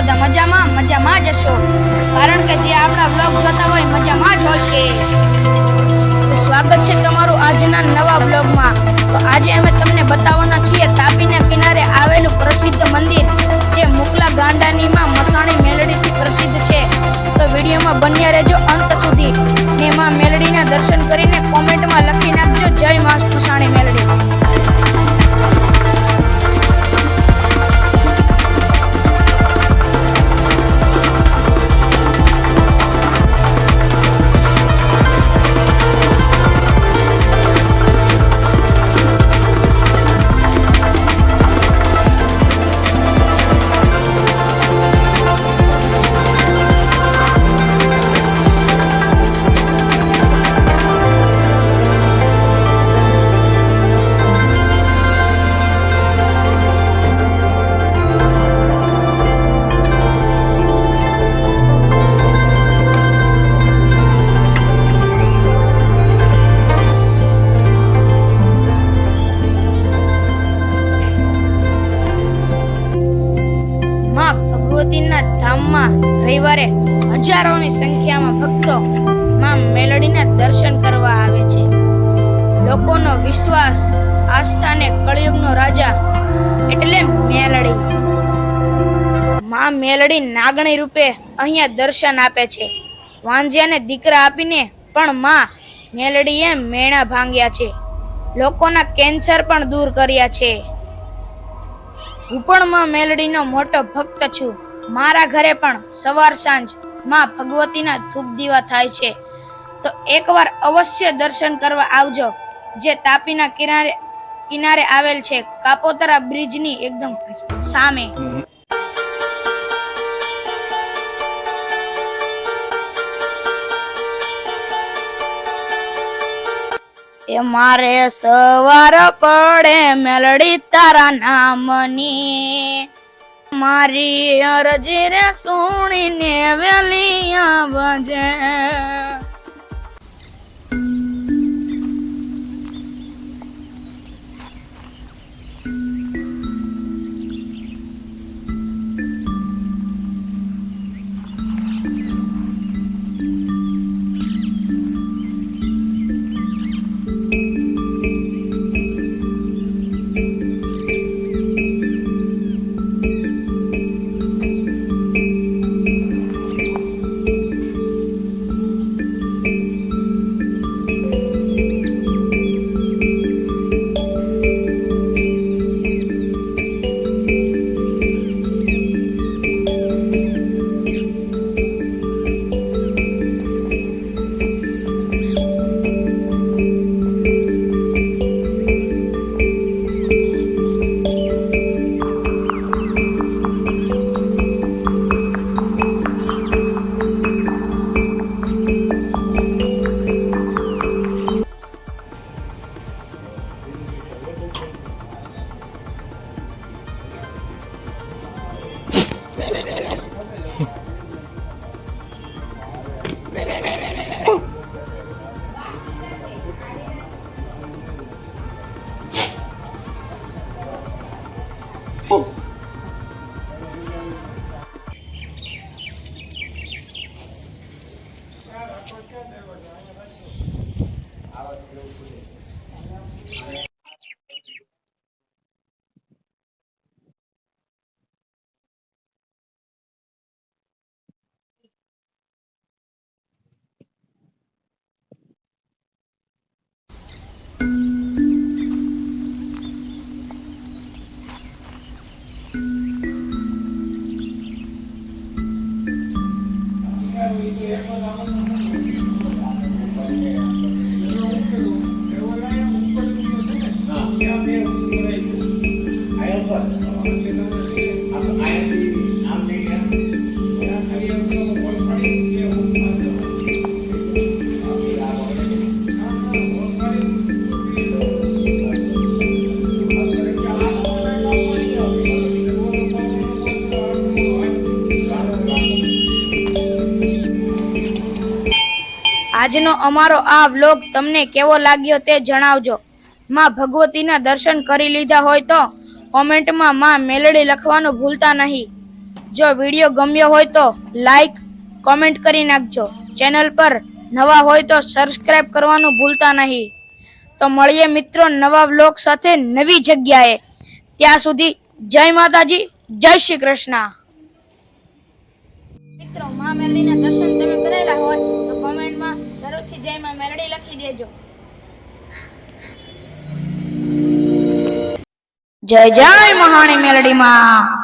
બધા મજામાં જ હશો, કારણ કે જે આપણા બ્લોગ જોતા હોય મજામાં જ હશે. તો સ્વાગત છે તમારું આજના નવા બ્લોગમાં. તો આજે અમે તમને બતાવવાના છીએ તાપીના કિનારે આવેલું પ્રસિદ્ધ મંદિર, જે મુકલા ગાંડાની માં મસાણી મેલડીથી પ્રસિદ્ધ છે. તો વિડીયોમાં બન્યા રહેજો અંત સુધી ને માં મેલડીના દર્શન કરીને કોમેન્ટમાં લખી નાખજો જય માં મસાણી મેલડી. ભગવતીના ધામમાં રવિવારે હજારોની સંખ્યામાં ભક્તો માં મેલડીના દર્શન કરવા આવે છે. લોકોનો વિશ્વાસ, આસ્થા ને કળયુગનો રાજા એટલે મેલડી. માં મેલડી નાગણી રૂપે અહીંયા દર્શન આપે છે. વાંજ્યાને દીકરા આપીને પણ માં મેલડીએ મેણા ભાંગ્યા છે. લોકોના કેન્સર પણ દૂર કર્યા છે. હું પણ માં મેલડીનો મોટો ભક્ત છું. મારા ઘરે પણ સવાર સાંજ માં ભગવતીના ધૂપ દીવા થાય છે. તો એકવાર અવશ્ય દર્શન કરવા આવજો, જે તાપીના કિનારે આવેલ છે, કાપોતરા બ્રિજની એકદમ સામે. એ મારે સવાર પડે મેલડી તારા નામની, મારી અરજી રે સુણીને વેલી આવજે. આજનો અમારો આ વ્લોગ તમને કેવો લાગ્યો તે જણાવજો. માં ભગવતીના દર્શન કરી લીધા હોય તો કોમેન્ટમાં માં મેલડી લખવાનું ભૂલતા નહીં. જો વિડીયો ગમ્યો હોય તો લાઈક કોમેન્ટ કરી નાખજો. ચેનલ પર નવા હોય તો સબસ્ક્રાઇબ કરવાનું ભૂલતા નહીં. તો મળીએ મિત્રો નવા વ્લોગ સાથે નવી જગ્યાએ. ત્યાં સુધી જય માતાજી, જય શ્રી કૃષ્ણ. મિત્રો મા મેલડીના દર્શન તમે કરેલા હોય તો કોમેન્ટમાં જરૂરથી જય મા મેલડી લખી દેજો. જય જય મહાણી મેલડી માં.